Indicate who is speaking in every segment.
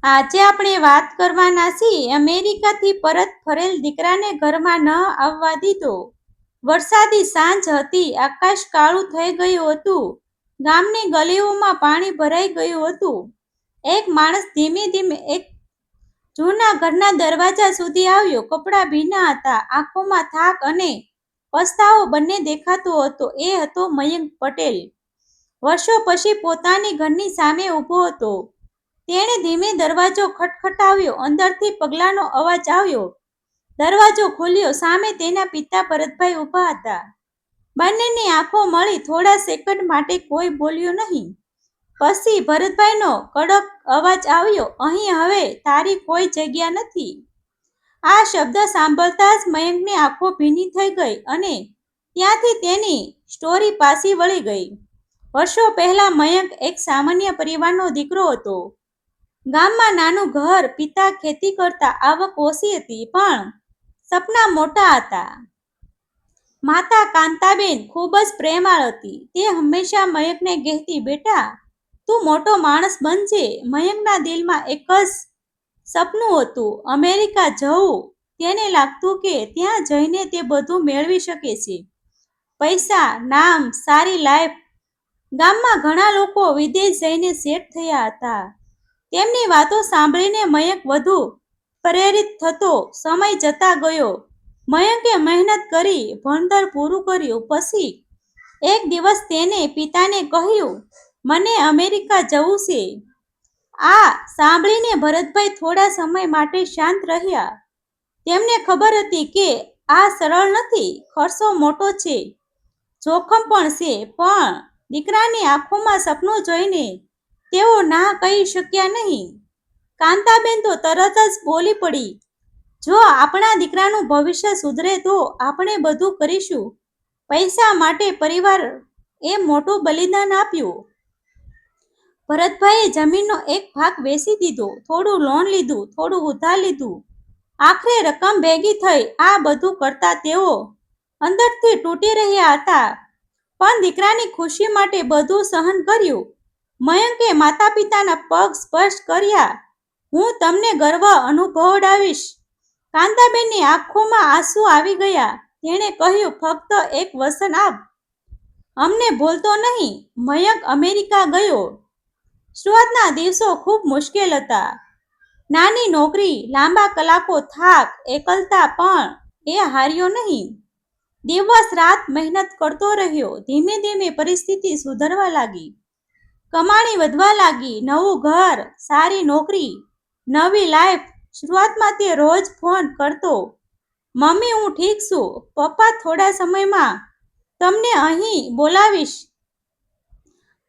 Speaker 1: આજે આપણે વાત કરવાના છીએ અમેરિકાથી પરત ફરેલ દીકરાને ઘરમાં ન આવવા દીધો. વરસાદી સાંજ હતી. આકાશ કાળું થઈ ગયું હતું. ગામની ગલીઓમાં પાણી ભરાઈ ગયું હતું. એક માણસ ધીમે ધીમે એક જૂના ઘરના દરવાજા સુધી આવ્યો. કપડાં ભીના હતા, આંખોમાં થાક અને પસ્તાવો બંને દેખાતો હતો. એ હતો મયંક પટેલ. વર્ષો પછી પોતાની ઘરની સામે ઊભો હતો. તેણે ધીમે દરવાજો ખટખટાવ્યો. અંદરથી પગલાંનો અવાજ આવ્યો. દરવાજો ખુલ્યો. સામે તેના પિતા ભરતભાઈ ઊભા હતા. બંનેની આંખો મળી. થોડા સેકન્ડ માટે કોઈ બોલ્યું નહીં. પછી ભરતભાઈનો કડક અવાજ આવ્યો, અહીં હવે તારી કોઈ જગ્યા નથી. આ શબ્દ સાંભળતા જ મયંકની આંખો ભીની થઈ ગઈ અને ત્યાંથી તેની સ્ટોરી પાછી વળી ગઈ. વર્ષો પહેલા મયંક એક સામાન્ય પરિવારનો દીકરો હતો. ગામમાં નાનું ઘર, પિતા ખેતી કરતા, આવક ઓછી હતી પણ સપના મોટા હતા. માતા કાંતાબેન ખૂબ જ પ્રેમાળ હતી. તે હંમેશા મયંકને કહેતી, બેટા તું મોટો માણસ બનજે. મયંકના દિલમાં એક જ સપનું હતું, અમેરિકા જવું. તેને લાગતું કે ત્યાં જઈને તે બધું મેળવી શકે છે, પૈસા, નામ, સારી લાઈફ. ગામમાં ઘણા લોકો વિદેશ જઈને સેટ થયા હતા. તેમની વાતો સાંભળીને મયંક વધુ પ્રેરિત થતો. સમય જતા ગયો. મયંકે મહેનત કરી, ભણતર પૂરું કર્યું. પછી એક દિવસ તેને પિતાને કહ્યું, મને અમેરિકા જવું છે. આ સાંભળીને ભરતભાઈ થોડા સમય માટે શાંત રહ્યા. તેમને ખબર હતી કે આ સરળ નથી. ખર્ચો મોટો છે, જોખમ પણ છે, પણ દીકરાની આંખોમાં સપનું જોઈને તેઓ ના કહી શક્યા નહીં. કાંતાબેન તો તરત જ બોલી પડી, જો આપણા દીકરાનું ભવિષ્ય સુધરે તો આપણે બધું કરીશું. પૈસા માટે પરિવાર એ મોટું બલિદાન આપ્યું. ભરતભાઈએ જમીનનો એક ભાગ વેચી દીધો, થોડું લોન લીધું, થોડું ઉધાર લીધું. આખરે રકમ ભેગી થઈ. આ બધું કરતા તેઓ અંદરથી તૂટી રહ્યા હતા, પણ દીકરાની ખુશી માટે બધું સહન કર્યું. મયંકે માતા પિતાના પગ સ્પર્શ કર્યા. હું તમને ગર્વ અનુભવડાવીશ. કાંતાબેનની આંખોમાં આંસુ આવી ગયા. તેણે કહ્યું, ફક્ત એક વચન આપ, અમને ભૂલતો નહીં. મયંક અમેરિકા ગયો. શરૂઆતના દિવસો ખૂબ મુશ્કેલ હતા. નાની નોકરી, લાંબા કલાકો, થાક, એકલતા, પણ એ હાર્યો નહીં. દિવસ રાત મહેનત કરતો રહ્યો. ધીમે ધીમે પરિસ્થિતિ સુધરવા લાગી. કમાણી વધવા લાગી. નવું ઘર, સારી નોકરી, નવી લાઈફ. શરૂઆતમાં તે રોજ ફોન કરતો, મમ્મી હું ઠીક છું, પપ્પા થોડા સમયમાં તમને અહીં બોલાવીશ.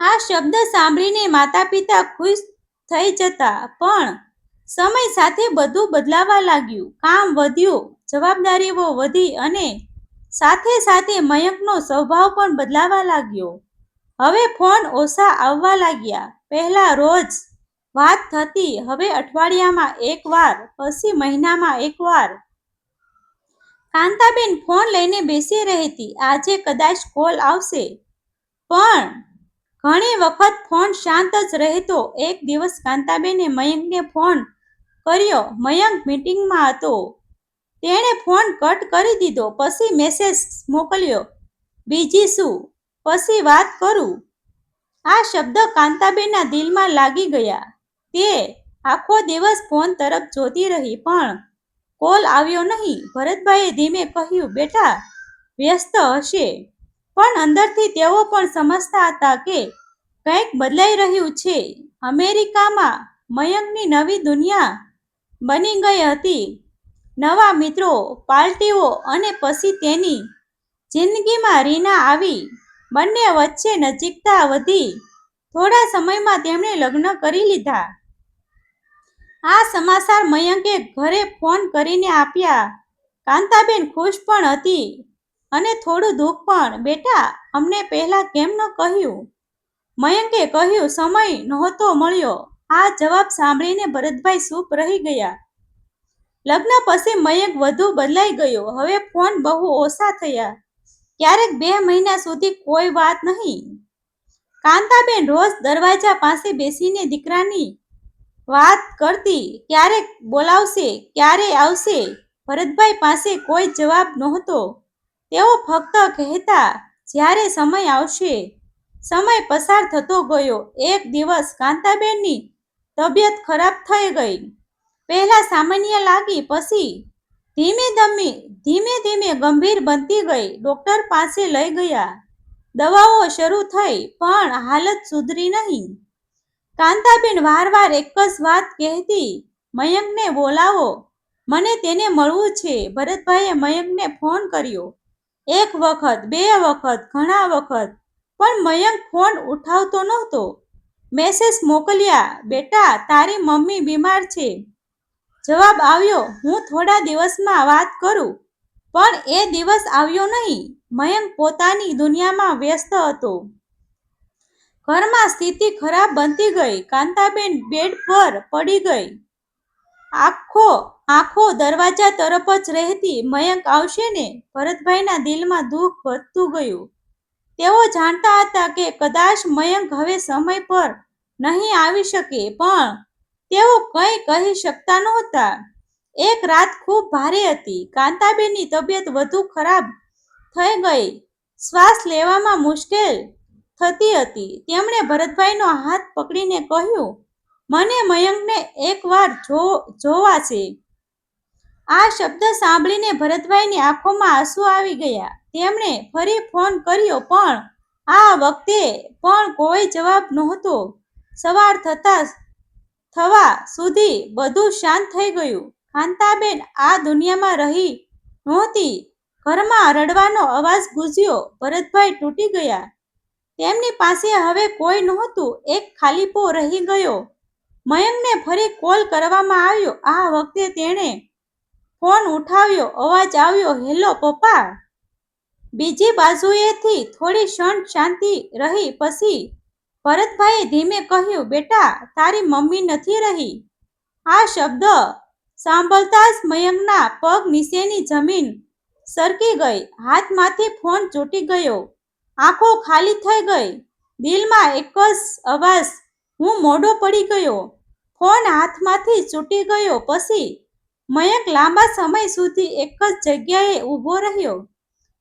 Speaker 1: આ શબ્દ સાંભળીને માતા પિતા ખુશ થઈ જતા, પણ સમય સાથે બધું બદલાવા લાગ્યું. કામ વધ્યું, જવાબદારીઓ વધી અને સાથે સાથે મયંકનો સ્વભાવ પણ બદલાવા લાગ્યો. હવે ફોન ઓછા આવવા લાગ્યા. પહેલા રોજ વાત થતી, હવે અઠવાડિયામાં એકવાર, પછી મહિનામાં એકવાર. કાંતાબેન ફોન લઈને બેસી રહેતી, આજે કદાચ કોલ આવશે, પણ ઘણી વખત ફોન શાંત જ રહેતો. એક દિવસ કાંતાબેને મયંકને ફોન કર્યો. મયંક મીટિંગમાં હતો. તેણે ફોન કટ કરી દીધો. પછી મેસેજ મોકલ્યો, બીજી છું, પછી વાત કરું. આ શબ્દ કાંતાબેનના દિલમાં લાગી ગયા. તે આખો દિવસ ફોન તરફ જોતી રહી, પણ કોલ આવ્યો નહીં. ભરતભાઈએ ધીમે કહ્યું, બેટા વ્યસ્ત હશે. પણ અંદરથી તેઓ પણ સમજતા હતા કે કંઈક બદલાઈ રહ્યું છે. અમેરિકામાં મયંકની નવી દુનિયા બની ગઈ હતી. નવા મિત્રો, પાર્ટીઓ, અને પછી તેની જિંદગીમાં રીના આવી. બંને વચ્ચે નજીકતા વધી. થોડા સમયમાં તેમણે લગ્ન કરી લીધા. આ સમાચાર મયંકે ઘરે ફોન કરીને આપ્યા. કાંતાબેન ખુશ પણ હતી અને થોડું દુઃખ પણ. બેટા અમને પહેલા કેમ ન કહ્યું? મયંકે કહ્યું, સમય નહોતો મળ્યો. આ જવાબ સાંભળીને ભરતભાઈ ચૂપ રહી ગયા. લગ્ન પછી મયંક વધુ બદલાઈ ગયો. હવે ફોન બહુ ઓછા થયા. ક્યારેક 2 મહિના સુધી કોઈ વાત નહીં. કાંતાબેન રોજ દરવાજા પાસે બેસીને દીકરાની વાત કરતી, ક્યારે બોલાવશે, ક્યારે આવશે. ભરતભાઈ પાસે કોઈ જવાબ નહોતો. તેઓ ફક્ત કહેતા, જ્યારે સમય આવશે. સમય પસાર થતો ગયો. એક દિવસ કાંતાબેનની તબિયત ખરાબ થઈ ગઈ. પહેલા સામાન્ય લાગી, પછી ધીમે ધીમે ગંભીર બનતી ગઈ. ડોક્ટર પાસે લઈ ગયા. દવાઓ શરૂ થઈ, પણ હાલત સુધરી નહીં. કાંતાબેન વારવાર એક જ વાત કહેતી, મયંકને બોલાવો, મને તેને મળવું છે. ભરતભાઈએ મયંકને ફોન કર્યો. એક વખત, બે વખત, ઘણા વખત, પણ મયંક ફોન ઉઠાવતો નહોતો. મેસેજ મોકલ્યા, બેટા તારી મમ્મી બીમાર છે. જવાબ આવ્યો, હું થોડા દિવસમાં વાત કરું. પણ એ દિવસ આવ્યો નહીં. મયંક પોતાની દુનિયામાં વ્યસ્ત હતો. ઘરમાં સ્થિતિ ખરાબ બનતી ગઈ. કાંતાબેન બેડ પર પડી ગઈ. આંખો દરવાજા તરફ જ રહેતી. મયંક આવશે ને? ભરતભાઈના દિલમાં દુઃખ વધતું ગયું. તેઓ જાણતા હતા કે કદાચ મયંક હવે સમય પર નહીં આવી શકે, પણ તેઓ કંઈ કહી શકતા નહોતા. એક રાત ખૂબ ભારે હતી. કાંતાબેનની તબિયત વધુ ખરાબ થઈ ગઈ. શ્વાસ લેવામાં મુશ્કેલ થતી હતી. તેમણે ભરતભાઈનો હાથ પકડીને કહ્યું, મને મયંકને એકવાર જોવા છે. આ શબ્દ સાંભળીને ભરતભાઈની આંખોમાં આંસુ આવી ગયા. તેમણે ફરી ફોન કર્યો, પણ આ વખતે પણ કોઈ જવાબ નહોતો. સવાર થવા સુધી બધું શાંત થઈ ગયું. કાંતાબેન આ દુનિયામાં રહી નહોતી. ઘરમાં રડવાનો અવાજ ગૂંજ્યો. ભરતભાઈ તૂટી ગયા. તેમની પાસે હવે કોઈ નહોતું. એક ખાલીપો રહી ગયો. મયંકને ફરી કોલ કરવામાં આવ્યો. આ વખતે તેણે ફોન ઉઠાવ્યો. અવાજ આવ્યો, હેલો પપ્પા. બીજી બાજુએથી થોડી ક્ષણ શાંતિ રહી. પછી ભરતભાઈએ ધીમે કહ્યું, બેટા તારી મમ્મી નથી રહી. આ શબ્દ સાંભળતા જ મયંકના પગ નીચેની જમીન સરકી ગઈ. હાથમાંથી ફોન તૂટી ગયો. આંખો ખાલી થઈ ગઈ. દિલમાં એક જ અવાજ, હું મોડો પડી ગયો. ફોન હાથમાંથી છૂટી ગયો. પછી મયંક લાંબા સમય સુધી એક જ જગ્યાએ ઊભો રહ્યો.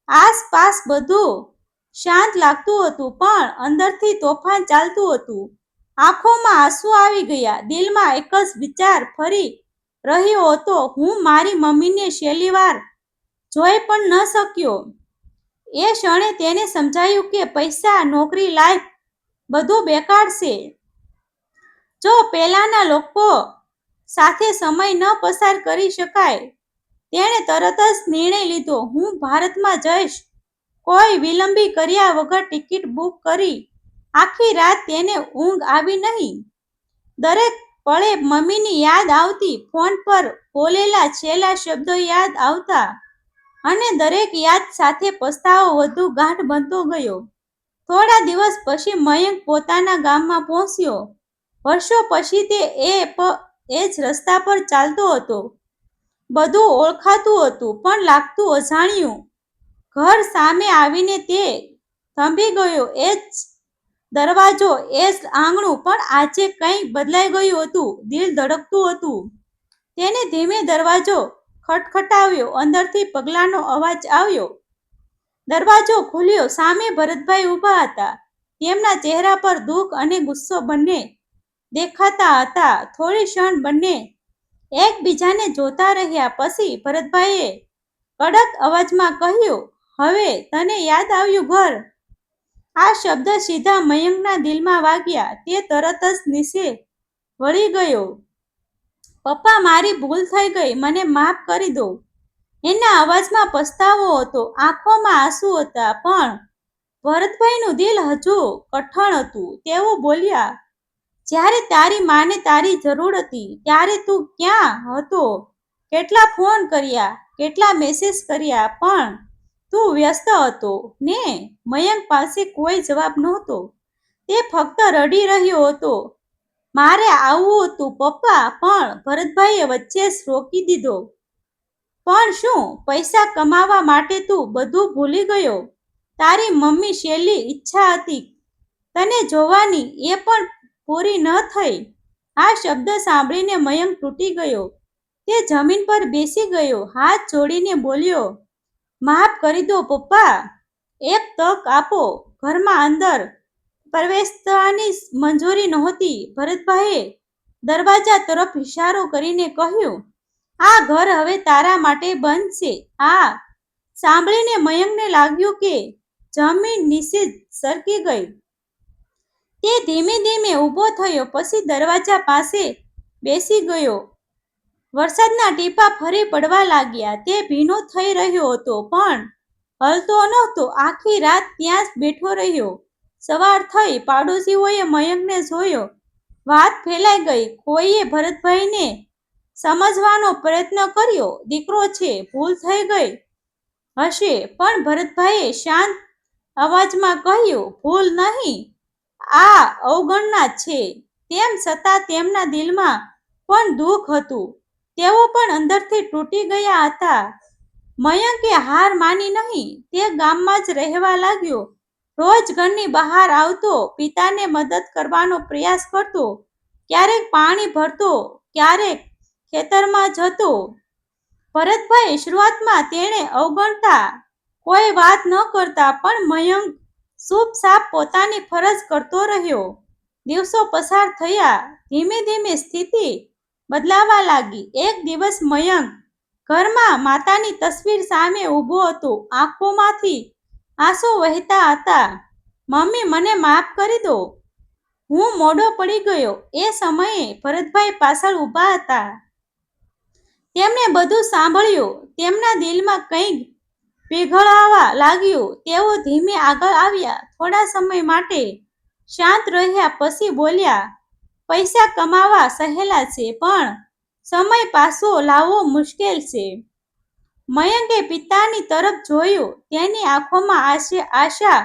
Speaker 1: આસપાસ બધું શાંત લાગતું હતું, પણ અંદરથી તોફાન ચાલતું હતું. આંખોમાં આંસુ આવી ગયા. દિલમાં એક જ વિચાર ફરી રહ્યો હતો, હું મારી મમ્મીને છેલ્લી વાર જોઈ પણ ન શક્યો. એ ક્ષણે તેને સમજાયું કે પૈસા, નોકરી, લાઈફ બધું બેકાર છે. જો પહેલાના લોકો સાથે સમય ન પસાર કરી શકાય. તેણે તરત જ નિર્ણય લીધો, હું ભારતમાં જઈશ. કોઈ વિલંબી કર્યા વગર ટિકિટ બુક કરી. આખી રાત તેને ઊંઘ આવી નહીં. દરેક પળે મમ્મીની યાદ આવતી. ફોન પર બોલેલા છેલ્લા શબ્દો યાદ આવતા, અને દરેક યાદ સાથે પસ્તાવો વધુ ગાઢ બનતો ગયો. થોડા દિવસ પછી મયંક પોતાના ગામમાં પહોંચ્યો. વર્ષો પછી તે એ જ રસ્તા પર ચાલતો હતો. બધું ઓળખાતું હતું, પણ લાગતું અજાણ્યું. ઘર સામે આવીને તે થંભી ગયો. એ જ દરવાજો, એ જ આંગણું, પણ આજે કંઈ બદલાઈ ગયું હતું. દિલ ધડકતું હતું. તેને ધીમે દરવાજો ખટખટાવ્યો. અંદરથી પગલાંનો અવાજ આવ્યો. દરવાજો ખુલ્યો. સામે ભરતભાઈ ઊભા હતા. તેમના ચહેરા પર દુઃખ અને ગુસ્સો બંને દેખાતા હતા. થોડી ક્ષણ બંને એકબીજાને જોતા રહ્યા. પછી ભરતભાઈએ કડક અવાજમાં કહ્યું, હવે તને યાદ આવ્યું ઘર? આ શબ્દ સીધા મયંકના દિલમાં વાગ્યા. તે તરત જ નીચે વળી ગયો. પપ્પા મારી ભૂલ થઈ ગઈ, મને માફ કરી દો. એના અવાજમાં પસ્તાવો હતો, આંખોમાં આંસુ હતા, પણ ભરતભાઈનું દિલ હજુ કઠણ હતું. તેઓ બોલ્યા, જ્યારે તારી માને તારી જરૂર હતી, ત્યારે તું ક્યાં હતો? કેટલા ફોન કર્યા, કેટલા મેસેજ કર્યા, પણ તું વ્યસ્ત હતો ને? મયંક પાસે કોઈ જવાબ નહોતો. તે ફક્ત રડી રહ્યો હતો. મારે આવવું હતું પપ્પા, પણ ભરતભાઈએ વચ્ચે જ રોકી દીધો. પણ શું પૈસા કમાવા માટે તું બધું ભૂલી ગયો? તારી મમ્મી છેલ્લી ઈચ્છા હતી તને જોવાની, એ પણ પૂરી ન થઈ. આ શબ્દ સાંભળીને મયંક તૂટી ગયો. તે જમીન પર બેસી ગયો, હાથ જોડીને બોલ્યો, માફ કરી દો પપ્પા, એક તક આપો. ઘરમાં અંદર પ્રવેશવાની મંજૂરી નહોતી. ભરતભાઈએ દરવાજા તરફ ઇશારો કરીને કહ્યું, આ ઘર હવે તારા માટે બંધ છે. આ સાંભળીને મયંકને લાગ્યું કે જમીન નીચે સરકી ગઈ. તે ધીમે ધીમે ઊભો થયો, પછી દરવાજા પાસે બેસી ગયો. વરસાદના ટીપાં ફરી પડવા લાગ્યા. તે ભીનો થઈ રહ્યો હતો પણ હલતો નહોતો. આખી રાત ત્યાં જ બેઠો રહ્યો. સવાર થઈ. પાડોશીઓએ મયંકને જોયો. વાત ફેલાઈ ગઈ. કોઈએ ભરતભાઈને સમજવાનો પ્રયત્ન કર્યો. દીકરો છે, ભૂલ થઈ ગઈ હશે. પણ ભરતભાઈએ શાંત અવાજમાં કહ્યું, ભૂલ નહીં, આ અવગણના છે. તેમ છતાં તેમના દિલમાં પણ દુઃખ હતું. તેઓ પણ અંદરથી તૂટી ગયા હતા. મયંકે હાર માની નહીં. તે ગામમાં જ રહેવા લાગ્યો. રોજ ઘરની બહાર આવતો, પિતાને મદદ કરવાનો પ્રયાસ કરતો. ક્યારેક પાણી ભરતો, ક્યારેક ખેતરમાં જતો. ભરતભાઈ શરૂઆતમાં તેણે અવગણતા, કોઈ વાત ન કરતા, પણ મયંક ચૂપચાપ પોતાની ફરજ કરતો રહ્યો. દિવસો પસાર થયા. ધીમે ધીમે સ્થિતિ બદલાવા લાગી. એક દિવસ મયંક ઘરમાં માતાની તસવીર સામે ઊભો હતો. આંખોમાંથી આંસુ વહેતા હતા. મમ્મી, મને માફ કરી દો, હું મોડો પડી ગયો. એ સમયે ભરતભાઈ પાછળ ઊભા હતા. તેમણે બધું સાંભળ્યું. તેમના દિલમાં કંઈક પીઘળવા લાગ્યું. તેઓ ધીમે આગળ આવ્યા. થોડા સમય માટે શાંત રહ્યા, પછી બોલ્યા, પૈસા કમાવા સહેલા છે, પણ સમય પાછો લાવવો મુશ્કેલ છે. મયંકે પિતાની તરફ જોયું. તેની આંખોમાં આશા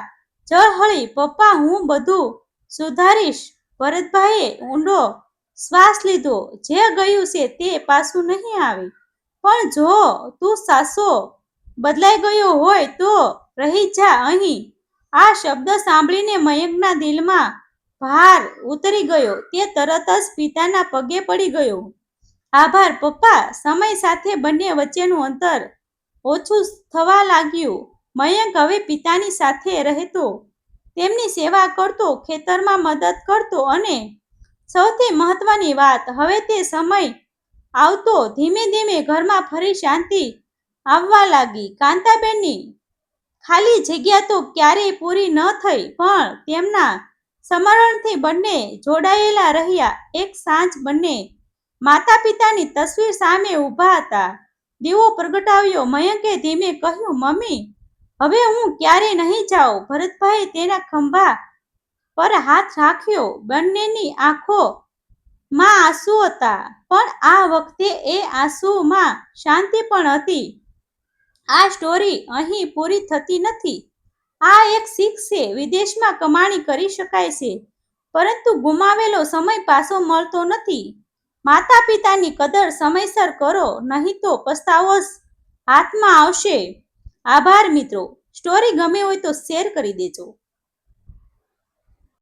Speaker 1: ઝળહળી. પપ્પા, હું બધું સુધારીશ. ભરતભાઈએ ઊંડો શ્વાસ લીધો. જે ગયું છે તે પાછું નહીં આવે, પણ જો તું સાચો બદલાઈ ગયો હોય તો રહી જા અહીં. આ શબ્દ સાંભળીને મયંકના દિલમાં ભાર ઉતરી ગયો. તે તરત જ પિતાના પગે પડી ગયો. આભાર પપ્પા. સમય સાથે બંને વચ્ચેનું અંતર ઓછું થવા લાગ્યું. મયંક હવે પિતાની સાથે રહેતો, તેમની સેવા કરતો, ખેતરમાં મદદ કરતો, અને સૌથી મહત્વની વાત, હવે તે સમય આવતો. ધીમે ધીમે ઘરમાં ફરી શાંતિ આવવા લાગી. કાંતાબેનની ખાલી જગ્યા તો ક્યારેય પૂરી ન થઈ, પણ તેમના સમરણથી બંને જોડાયેલા રહ્યા. એક સાંજ બંને માતા પિતાની તસવીર સામે ઊભા હતા. દીવો પ્રગટાવ્યો. મયંકે ધીમે કહ્યું, મમ્મી, હવે હું ક્યારેય નહીં જાઉં. ભરતભાઈએ તેના ખંભા પર હાથ રાખ્યો. બંનેની આંખોમાં આંસુ હતા, પણ આ વખતે એ આંસુમાં શાંતિ પણ હતી. આ સ્ટોરી અહીં પૂરી થતી નથી. આ એક શીખ છે. વિદેશમાં કમાણી કરી શકાય છે, પરંતુ ગુમાવેલો સમય પાછો મળતો નથી. માતા પિતાની કદર સમયસર કરો, નહીં તો પસ્તાવો જ હાથમાં આવશે. આભાર મિત્રો. સ્ટોરી ગમી હોય તો શેર કરી દેજો.